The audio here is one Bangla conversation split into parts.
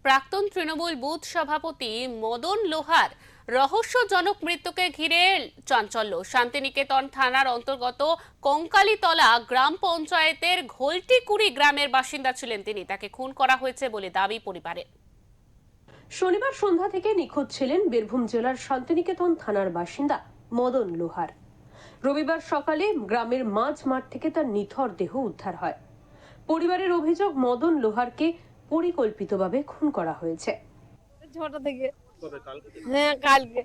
প্রাক্তন তৃণমূল বুথ সভাপতি মদন লোহার রহস্যজনক মৃত্যুকে ঘিরে চাঞ্চল্য। শান্তিনিকেতন থানার অন্তর্গত কঙ্কালীতলা গ্রাম পঞ্চায়েতের ঘোলটিকুড়ি গ্রামের বাসিন্দা ছিলেন তিনি। তাকে খুন করা হয়েছে বলে দাবি পরিবারের। শনিবার সন্ধ্যা থেকে নিখোঁজ ছিলেন বীরভূম জেলার শান্তিনিকেতন থানার বাসিন্দা মদন লোহার। রবিবার সকালে গ্রামের মাঝ মাঠ থেকে তার নিথর দেহ উদ্ধার হয়। পরিবারের অভিযোগ, মদন লোহারকে পরিকল্পিতভাবে খুন করা হয়েছে। ছোট থেকে হ্যাঁ, কালকে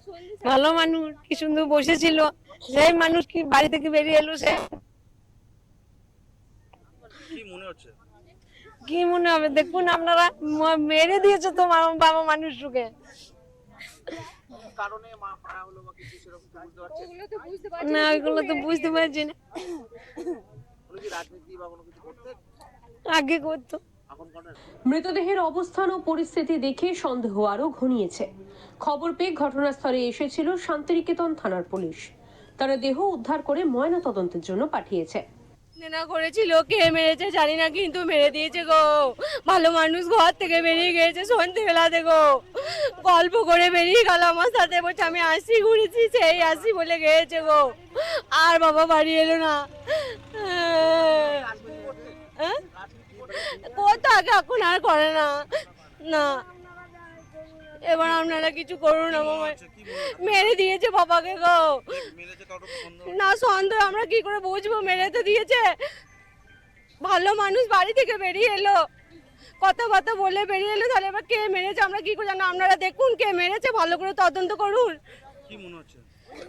ভালো মানুষ, কি সুন্দর বসেছিল, সেই মানুষ কি বাড়ি থেকে বেরিয়ে এলো। সে কি মনে হবে দেখুন আপনারা, মেরে দিয়েছে তো বাবা মানুষকে। না ওইগুলো তো বুঝতে পারছি না। আগে করতো। মৃতদেহের অবস্থান ও পরিস্থিতি দেখে সন্দেহ আরো ঘনিয়েছে। খবর পেয়ে ঘটনাস্থলে এসেছিল শান্তিনিকেতন থানার পুলিশ। তারা দেহ উদ্ধার করে ময়না তদন্তের জন্য পাঠিয়েছে। না করেছিল, কে মেরেছে জানি না, কিন্তু মেরে দিয়েছে গো। ভালো মানুষ, ঘর থেকে বেরিয়ে গেছে সন্ধ্যেবেলা দেখো, গল্প করে বেরিয়ে গেল আমার সাথে, বলছে আমি আসি ঘুরেছি, সেই আসি বলে গেছে গো। আর বাবা বাড়ি এলো না। কোথাকে এখন আর করে না। না এবার আপনারা কিছু করুন, আমার মেরে দিয়েছে বাবাকে গো। না সন্দেহ, আমরা কি করে বুঝবো, মেরে তো দিয়েছে। ভালো মানুষ বাড়ি থেকে বেরিয়ে এলো, কথা কথা বলে বেরিয়ে এলো, তাহলে এবার কে মেরেছে আমরা কি করে জানো? আপনারা দেখুন কে মেরেছে, ভালো করে তদন্ত করুন। কি মনে হচ্ছে?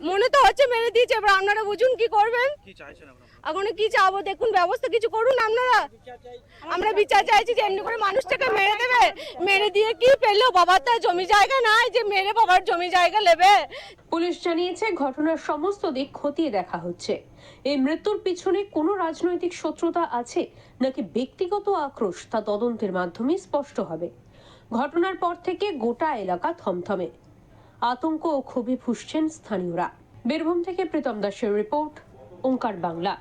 মনে তো হচ্ছে মেরে দিয়েছে, এবার আপনারা বুঝুন কি করবেন। কি চাইছেন আপনারা? এখন কি চাবো দেখুন, ব্যবস্থা কিছু করুন আপনারা। আমরা বিচার চাইছি যে এমনি করে মানুষটাকে মেরে দেবে, মেরে দিয়ে কি পেলো? বাবার তো জমি জায়গা নাই যে মেরে বাবার জমি জায়গা নেবে। পুলিশ জানিয়েছে ঘটনার সমস্ত দিক খতিয়ে দেখা হচ্ছে। এই মৃত্যুর পিছনে কোনো রাজনৈতিক শত্রুতা আছে নাকি ব্যক্তিগত আক্রোশ, তা তদন্তের মাধ্যমে স্পষ্ট হবে। ঘটনার পর থেকে গোটা এলাকা থমথমে। আতঙ্ক ও ক্ষোভে ফুঁসছেন স্থানীয়রা। বীরভূম থেকে প্রীতম দাসের রিপোর্ট, ওঙ্কার বাংলা।